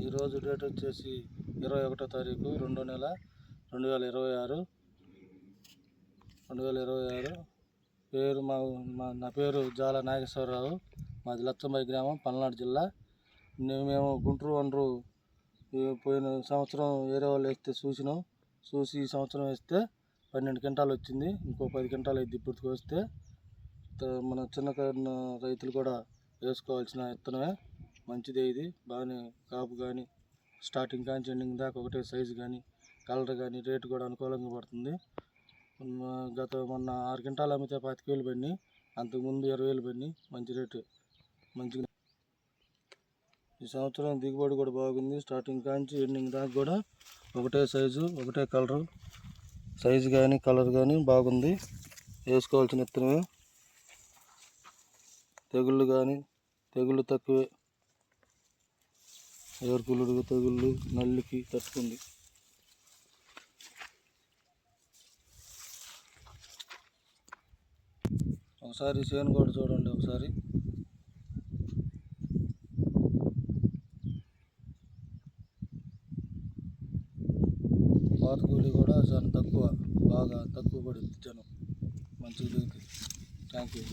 ఈరోజు డేట్ వచ్చేసి 21వ తారీఖు 2వ నెల 2026 పేరు నా పేరు జాల నాగేశ్వరరావు. మాది లచ్చంబాయి గ్రామం, పల్నాడు జిల్లా. మేము గుంటూరు వనరు పోయిన సంవత్సరం వేరే వాళ్ళు వేస్తే చూసి ఈ సంవత్సరం వేస్తే 12 క్వింటాలు వచ్చింది. ఇంకో 10 క్వింటాలు అయింది ఇప్పుడు వస్తే. మన చిన్న రైతులు కూడా వేసుకోవాల్సిన విత్తనమే, మంచిదే. ఇది బాగానే కాపు కానీ స్టార్టింగ్ కానీ ఎండింగ్ దాకా ఒకటే సైజు కానీ కలర్ కానీ రేటు కూడా అనుకూలంగా పడుతుంది. మొన్న 6 క్వింటాలు అమ్మితే 25,000 పడినాయి, అంతకుముందు 20,000 పడినాయి. మంచి రేటు, మంచిగా. ఈ సంవత్సరం దిగుబడి కూడా బాగుంది. స్టార్టింగ్ కాంచి ఎండింగ్ దాకా కూడా ఒకటే సైజు ఒకటే కలరు, సైజు కానీ కలర్ కానీ బాగుంది. వేసుకోవాల్సిన విత్తనమే. తెగుళ్ళు తక్కువే, ఏరుకులుడు తెగుళ్ళు నల్లికి తట్టుకుంది. ఒకసారి చేను కూడా చూడండి. ఒకసారి పాత కూలి కూడా చాలా తక్కువ, బాగా తక్కువ పడుద్ది. జనం మంచిగా దిగుతుంది. Thank you.